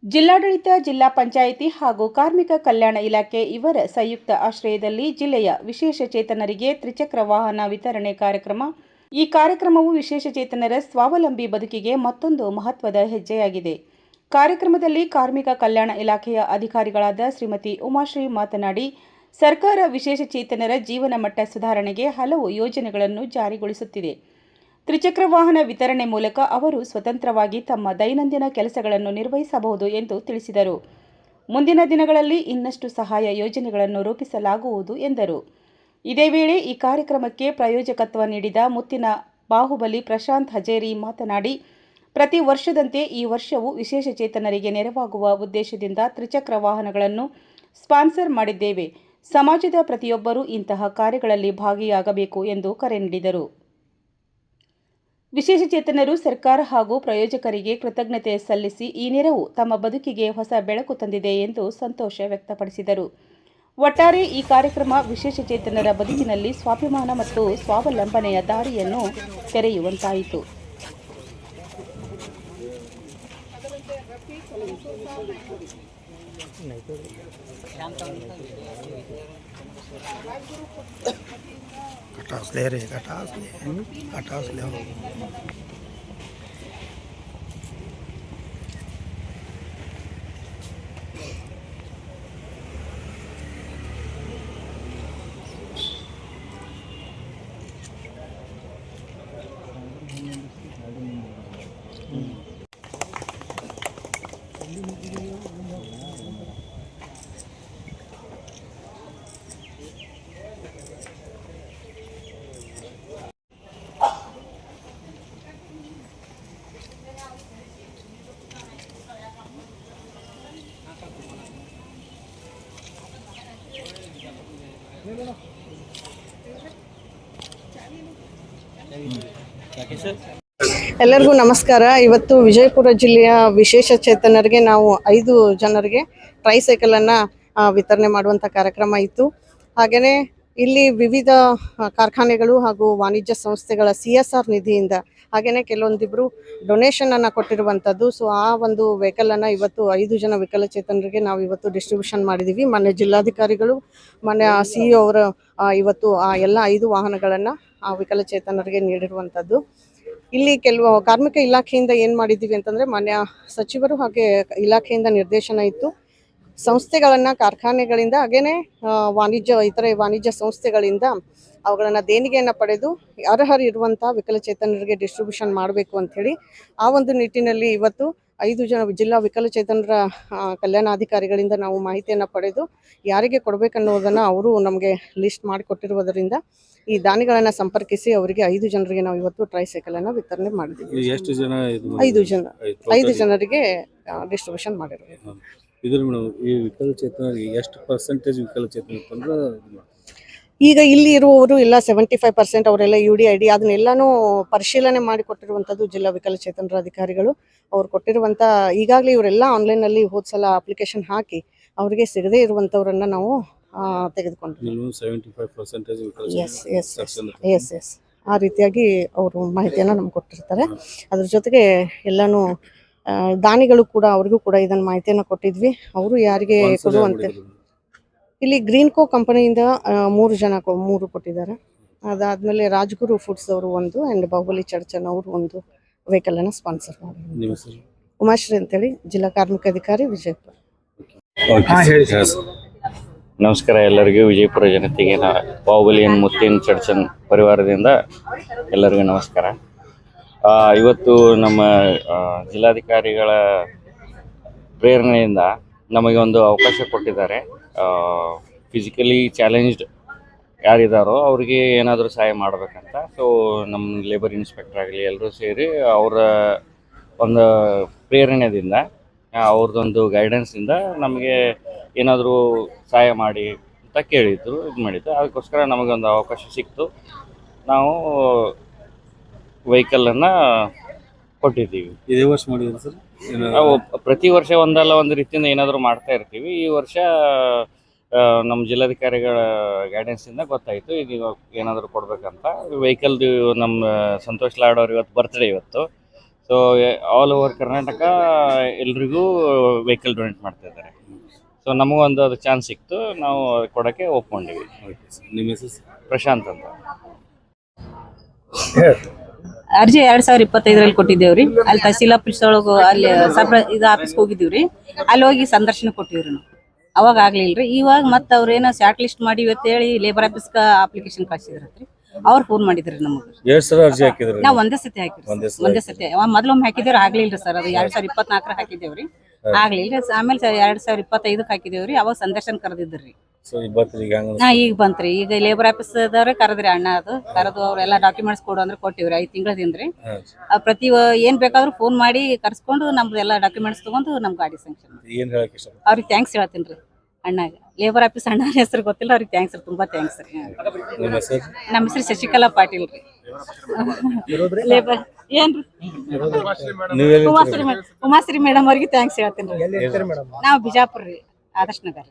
ಜಿಲ್ಲಾಡಳಿತ, ಜಿಲ್ಲಾ ಪಂಚಾಯಿತಿ ಹಾಗೂ ಕಾರ್ಮಿಕ ಕಲ್ಯಾಣ ಇಲಾಖೆ ಇವರ ಸಂಯುಕ್ತ ಆಶ್ರಯದಲ್ಲಿ ಜಿಲ್ಲೆಯ ವಿಶೇಷಚೇತನರಿಗೆ ತ್ರಿಚಕ್ರ ವಾಹನ ವಿತರಣೆ ಕಾರ್ಯಕ್ರಮ. ಈ ಕಾರ್ಯಕ್ರಮವು ವಿಶೇಷಚೇತನರ ಸ್ವಾವಲಂಬಿ ಬದುಕಿಗೆ ಮತ್ತೊಂದು ಮಹತ್ವದ ಹೆಜ್ಜೆಯಾಗಿದೆ. ಕಾರ್ಯಕ್ರಮದಲ್ಲಿ ಕಾರ್ಮಿಕ ಕಲ್ಯಾಣ ಇಲಾಖೆಯ ಅಧಿಕಾರಿಗಳಾದ ಶ್ರೀಮತಿ ಉಮಾಶ್ರೀ ಮಾತನಾಡಿ, ಸರ್ಕಾರ ವಿಶೇಷಚೇತನರ ಜೀವನ ಮಟ್ಟ ಸುಧಾರಣೆಗೆ ಹಲವು ಯೋಜನೆಗಳನ್ನು ಜಾರಿಗೊಳಿಸುತ್ತಿದೆ. ತ್ರಿಚಕ್ರ ವಾಹನ ವಿತರಣೆ ಮೂಲಕ ಅವರು ಸ್ವತಂತ್ರವಾಗಿ ತಮ್ಮ ದೈನಂದಿನ ಕೆಲಸಗಳನ್ನು ನಿರ್ವಹಿಸಬಹುದು ಎಂದು ತಿಳಿಸಿದರು. ಮುಂದಿನ ದಿನಗಳಲ್ಲಿ ಇನ್ನಷ್ಟು ಸಹಾಯ ಯೋಜನೆಗಳನ್ನು ರೂಪಿಸಲಾಗುವುದು ಎಂದರು. ಇದೇ ವೇಳೆ ಈ ಕಾರ್ಯಕ್ರಮಕ್ಕೆ ಪ್ರಾಯೋಜಕತ್ವ ನೀಡಿದ ಮುತ್ತಿನ ಬಾಹುಬಲಿ ಪ್ರಶಾಂತ್ ಹಜೇರಿ ಮಾತನಾಡಿ, ಪ್ರತಿ ವರ್ಷದಂತೆ ಈ ವರ್ಷವೂ ವಿಶೇಷಚೇತನರಿಗೆ ನೆರವಾಗುವ ಉದ್ದೇಶದಿಂದ ತ್ರಿಚಕ್ರ ವಾಹನಗಳನ್ನು ಸ್ಪಾನ್ಸರ್ ಮಾಡಿದ್ದೇವೆ. ಸಮಾಜದ ಪ್ರತಿಯೊಬ್ಬರೂ ಇಂತಹ ಕಾರ್ಯಗಳಲ್ಲಿ ಭಾಗಿಯಾಗಬೇಕು ಎಂದು ಕರೆ ನೀಡಿದರು. ವಿಶೇಷಚೇತನರು ಸರ್ಕಾರ ಹಾಗೂ ಪ್ರಾಯೋಜಕರಿಗೆ ಕೃತಜ್ಞತೆ ಸಲ್ಲಿಸಿ ಈ ನೆರವು ತಮ್ಮ ಬದುಕಿಗೆ ಹೊಸ ಬೆಳಕು ತಂದಿದೆ ಎಂದು ಸಂತೋಷ ವ್ಯಕ್ತಪಡಿಸಿದರು. ಒಟ್ಟಾರೆ ಈ ಕಾರ್ಯಕ್ರಮ ವಿಶೇಷಚೇತನರ ಬದುಕಿನಲ್ಲಿ ಸ್ವಾಭಿಮಾನ ಮತ್ತು ಸ್ವಾವಲಂಬನೆಯ ದಾರಿಯನ್ನು ತೆರೆಯುವಂತಾಯಿತು. कटास ले रे कटास ले ಎಲ್ಲರಿಗೂ ನಮಸ್ಕಾರ. ಇವತ್ತು ವಿಜಯಪುರ ಜಿಲ್ಲೆಯ ವಿಶೇಷ ಚೇತನರಿಗೆ ನಾವು 5 ಜನರಿಗೆ ಟ್ರೈಸೈಕಲನ್ನು ವಿತರಣೆ ಮಾಡುವಂಥ ಕಾರ್ಯಕ್ರಮ ಇತ್ತು. ಹಾಗೆಯೇ ಇಲ್ಲಿ ವಿವಿಧ ಕಾರ್ಖಾನೆಗಳು ಹಾಗೂ ವಾಣಿಜ್ಯ ಸಂಸ್ಥೆಗಳ CSR ನಿಧಿಯಿಂದ ಹಾಗೆಯೇ ಕೆಲವೊಂದಿಬ್ಬರು ಡೊನೇಷನನ್ನು ಕೊಟ್ಟಿರುವಂಥದ್ದು. ಸೊ ಆ ಒಂದು ವೆಹಿಕಲನ್ನು ಇವತ್ತು 5 ಜನ ವಿಕಲಚೇತನರಿಗೆ ನಾವು ಇವತ್ತು ಡಿಸ್ಟ್ರಿಬ್ಯೂಷನ್ ಮಾಡಿದ್ದೀವಿ. ಮೊನ್ನೆ ಜಿಲ್ಲಾಧಿಕಾರಿಗಳು ಮೊನ್ನೆ CEO ಅವರು ಇವತ್ತು ಆ ಎಲ್ಲ 5 ವಾಹನಗಳನ್ನು ವಿಕಲಚೇತನರಿಗೆ ನೀಡಿರುವಂಥದ್ದು. ಇಲ್ಲಿ ಕೆಲವು ಕಾರ್ಮಿಕ ಇಲಾಖೆಯಿಂದ ಏನು ಮಾಡಿದ್ದೀವಿ ಅಂತಂದರೆ, ಮಾನ್ಯ ಸಚಿವರು ಹಾಗೆ ಇಲಾಖೆಯಿಂದ ನಿರ್ದೇಶನ ಇತ್ತು, ಸಂಸ್ಥೆಗಳನ್ನು ಕಾರ್ಖಾನೆಗಳಿಂದ ಹಾಗೆಯೇ ಇತರೆ ವಾಣಿಜ್ಯ ಸಂಸ್ಥೆಗಳಿಂದ ಅವುಗಳನ್ನು ದೇಣಿಗೆಯನ್ನು ಪಡೆದು ಅರ್ಹರಿರುವಂಥ ವಿಕಲಚೇತನರಿಗೆ ಡಿಸ್ಟ್ರಿಬ್ಯೂಷನ್ ಮಾಡಬೇಕು ಅಂಥೇಳಿ ಆ ಒಂದು ನಿಟ್ಟಿನಲ್ಲಿ ಇವತ್ತು 5 ಜನ ಜಿಲ್ಲಾ ವಿಕಲಚೇತನರ ಕಲ್ಯಾಣಾಧಿಕಾರಿಗಳಿಂದ ನಾವು ಮಾಹಿತಿಯನ್ನು ಪಡೆದು ಯಾರಿಗೆ ಕೊಡಬೇಕನ್ನೋದನ್ನು ಅವರು ನಮಗೆ ಲಿಸ್ಟ್ ಮಾಡಿಕೊಟ್ಟಿರುವುದರಿಂದ ಈ ದಾನಿಗಳನ್ನು ಸಂಪರ್ಕಿಸಿ ಅವರಿಗೆ 5 ಜನರಿಗೆ ನಾವು ಇವತ್ತು ಟ್ರೈಸೈಕಲನ್ನು ವಿತರಣೆ ಮಾಡಿದ್ದೀವಿ. ಎಷ್ಟು ಜನ? 5 ಜನರಿಗೆ ಡಿಸ್ಟ್ರಿಬ್ಯೂಷನ್ ಮಾಡಿರೋದು. ಇದ್ರ ಮೇಡಮ್, ಈ ವಿಕಲಚೇತನರಿಗೆ ಎಷ್ಟು ಪರ್ಸೆಂಟೇಜ್ ವಿಕಲಚೇತನ ಅಂತಂದ್ರೆ ಈಗ ಇಲ್ಲಿ ಇರುವವರು ಎಲ್ಲ 75% ಅವರೆಲ್ಲ UDID ಅದನ್ನೆಲ್ಲನೂ ಪರಿಶೀಲನೆ ಮಾಡಿಕೊಟ್ಟಿರುವಂಥದ್ದು ಜಿಲ್ಲಾ ವಿಕಲಚೇತನರ ಅಧಿಕಾರಿಗಳು. ಅವ್ರು ಕೊಟ್ಟಿರುವಂಥ ಈಗಾಗಲೇ ಇವರೆಲ್ಲ ಆನ್ಲೈನಲ್ಲಿ ಹೋದ ಸಲ ಅಪ್ಲಿಕೇಶನ್ ಹಾಕಿ ಅವರಿಗೆ ಸಿಗದೇ ಇರುವಂಥವ್ರನ್ನ ನಾವು ತೆಗೆದುಕೊಂಡ್ವಿ. 75% ಎಸ್ ಆ ರೀತಿಯಾಗಿ ಅವರು ಮಾಹಿತಿಯನ್ನು ನಮ್ಗೆ ಕೊಟ್ಟಿರ್ತಾರೆ. ಅದ್ರ ಜೊತೆಗೆ ಎಲ್ಲನೂ ದಾನಿಗಳು ಕೂಡ ಅವ್ರಿಗೂ ಕೂಡ ಇದನ್ನು ಮಾಹಿತಿಯನ್ನು ಕೊಟ್ಟಿದ್ವಿ. ಅವರು ಯಾರಿಗೆ ಕೊಡುವಂತೆ ಇಲ್ಲಿ ಗ್ರೀನ್ಕೋ ಕಂಪನಿಯಿಂದ 3 ಜನ 3 ಕೊಟ್ಟಿದ್ದಾರೆ. ಅದಾದಮೇಲೆ ರಾಜ್ಗುರು ಫುಡ್ಸ್ ಅವರು 1 ಆ್ಯಂಡ್ ಬಾಹುಬಲಿ ಚರ್ಚನ್ ಅವರು 1 ವೆಹಿಕಲನ್ನು ಸ್ಪಾನ್ಸರ್ ಮಾಡಿದ್ದಾರೆ. ಉಮಾಶ್ರೀ ಅಂತೇಳಿ, ಜಿಲ್ಲಾ ಕಾರ್ಮಿಕ ಅಧಿಕಾರಿ, ವಿಜಯಪುರ. ನಮಸ್ಕಾರ ಎಲ್ಲರಿಗೂ, ವಿಜಯಪುರ ಜನತೆಗೆ ಬಾಹುಬಲಿ ಮುತ್ತಿನ ಚರ್ಚನ್ ಪರಿವಾರದಿಂದ ಎಲ್ಲರಿಗೂ ನಮಸ್ಕಾರ. ಇವತ್ತು ನಮ್ಮ ಜಿಲ್ಲಾಧಿಕಾರಿಗಳ ಪ್ರೇರಣೆಯಿಂದ ನಮಗೆ ಒಂದು ಅವಕಾಶ ಕೊಟ್ಟಿದ್ದಾರೆ. ಫಿಸಿಕಲಿ ಚಾಲೆಂಜ್ಡ್ ಯಾರಿದ್ದಾರೋ ಅವ್ರಿಗೆ ಏನಾದರೂ ಸಹಾಯ ಮಾಡಬೇಕಂತ. ಸೊ ನಮ್ಮ ಲೇಬರ್ ಇನ್ಸ್ಪೆಕ್ಟರ್ ಆಗಲಿ ಎಲ್ಲರೂ ಸೇರಿ ಅವರ ಒಂದು ಪ್ರೇರಣೆಯಿಂದ ಅವ್ರದ್ದೊಂದು ಗೈಡೆನ್ಸಿಂದ ನಮಗೆ ಏನಾದರೂ ಸಹಾಯ ಮಾಡಿ ಅಂತ ಕೇಳಿದ್ರು, ಇದು ಮಾಡಿದ್ದು. ಅದಕ್ಕೋಸ್ಕರ ನಮಗೊಂದು ಅವಕಾಶ ಸಿಕ್ತು. ನಾವು ವೆಹಿಕಲನ್ನು ಕೊಟ್ಟಿದ್ದೀವಿ. ಇದೇ ವರ್ಷ ಮಾಡಿದ್ರು ಸರ್? ನಾವು ಪ್ರತಿ ವರ್ಷ ಒಂದಲ್ಲ ಒಂದು ರೀತಿಯಿಂದ ಏನಾದರೂ ಮಾಡ್ತಾ ಇರ್ತೀವಿ. ಈ ವರ್ಷ ನಮ್ಮ ಜಿಲ್ಲಾಧಿಕಾರಿಗಳ ಗೈಡೆನ್ಸಿಂದ ಗೊತ್ತಾಯಿತು ಈಗ ಏನಾದರೂ ಕೊಡಬೇಕಂತ. ವೆಹಿಕಲ್ದು ನಮ್ಮ ಸಂತೋಷ್ ಲಾಡ್ ಅವ್ರ ಇವತ್ತು ಬರ್ತ್ಡೇ ಇವತ್ತು. ಸೊ ಆಲ್ ಓವರ್ ಕರ್ನಾಟಕ ಎಲ್ರಿಗೂ ವೆಹಿಕಲ್ ಡೊನೇಟ್ ಮಾಡ್ತಾ ಇದ್ದಾರೆ. ಸೊ ನಮಗೊಂದು ಅದು ಚಾನ್ಸ್ ಸಿಕ್ತು, ನಾವು ಕೊಡೋಕ್ಕೆ ಒಪ್ಕೊಂಡಿವಿ. ಓಕೆ ಸರ್, ನಿಮ್ಮ ಹೆಸರು ಸರ್? ಪ್ರಶಾಂತ್ ಅಂತ. ಅರ್ಜಿ 2025ರಲ್ಲಿ ಕೊಟ್ಟಿದ್ದೇವ್ರಿ. ಅಲ್ಲಿ ತಹಸೀಲ್ ಆಫೀಸ್ ಒಳಗೆ ಅಲ್ಲಿ ಇದು ಆಫೀಸ್ಗೆ ಹೋಗಿದ್ದೀವ್ರಿ. ಅಲ್ಲಿ ಹೋಗಿ ಸಂದರ್ಶನ ಕೊಟ್ಟಿವ್ರಿ ನಾವು. ಅವಾಗ ಆಗ್ಲಿಲ್ರಿ. ಇವಾಗ ಮತ್ತೆ ಅವ್ರೇನೋ ಶಾರ್ಟ್ ಲಿಸ್ಟ್ ಮಾಡಿ ಇವತ್ತೇಳಿ ಲೇಬರ್ ಆಫೀಸ್ಗೆ ಅಪ್ಲಿಕೇಶನ್ ಕಳ್ಸಿದ್ರತ್ರಿ. ಅವ್ರು ಫೋನ್ ಮಾಡಿದ್ರಿ ನಮಗೆ. ಎಷ್ಟು ಸಲ ಅರ್ಜಿ ಹಾಕಿದ್ರಿ? ನಾವು ಒಂದೇ ಸತಿ ಹಾಕಿರಿ. ಒಂದೇ ಸತಿ ಮೊದಲೊಮ್ಮೆ ಹಾಕಿದೇವ್ರಿ, ಆಗ್ಲಿಲ್ರಿ ಸರ್. ಅದು 2024 ಹಾಕಿದೇವ್ರಿ, ಆಗ್ಲಿಲ್ರಿ. ಆಮೇಲೆ 2025ಕ್ಕೆ ಹಾಕಿದೇವ್ರಿ. ಅವಾಗ ಸಂದರ್ಶನ ಕರೆದಿದ್ರಿ. ಸೊ ಈಗ ಈಗ ಬಂತ್ರಿ. ಈಗ ಲೇಬರ್ ಆಫೀಸ್ದವ್ರೆ ಕರೆದ್ರಿ ಅಣ್ಣ. ಅದು ಕರೆದು ಅವ್ರೆಲ್ಲ ಡಾಕ್ಯುಮೆಂಟ್ಸ್ ಕೊಡು ಅಂದ್ರೆ ಕೊಟ್ಟಿವ್ರಿ. 5 ತಿಂಗಳದಿಂದ್ರಿ. ಪ್ರತಿ ಏನ್ ಬೇಕಾದ್ರೂ ಫೋನ್ ಮಾಡಿ ಕರ್ಸ್ಕೊಂಡು ನಮ್ದು ಎಲ್ಲ ಡಾಕ್ಯುಮೆಂಟ್ಸ್ ತಗೊಂಡು ನಮ್ ಗಾಡಿ ಸ್ಯಾಂಕ್ಷನ್. ಏನ್ ಹೇಳಕ್ ಇಷ್ಟ? ಅವ್ರಿಗೆ ಥ್ಯಾಂಕ್ಸ್ ಹೇಳ್ತೀನಿ ರೀ ಅಣ್ಣಾಗ. ಲೇಬರ್ ಆಫೀಸ್ ಅಣ್ಣ ಹೆಸರು ಗೊತ್ತಿಲ್ಲ, ಅವ್ರಿಗೆ ಥ್ಯಾಂಕ್ಸ್ ರೀ, ತುಂಬಾ ಥ್ಯಾಂಕ್ಸ್ ರೀ. ನಿಮ್ಮ ಹೆಸರು? ನಮ್ಮ ಹೆಸರು ಶಶಿಕಲಾ ಪಾಟೀಲ್ ರೀ. ಲೇಬರ್ ಏನ್ರಿ ಉಮಾಶ್ರೀ ಮೇಡಮ್ ಅವ್ರಿಗೆ ಥ್ಯಾಂಕ್ಸ್ ಹೇಳ್ತೀನಿ ರೀ. ನಾವು ಬಿಜಾಪುರ ರೀ, ಆದರ್ಶ್ ನಗರ್.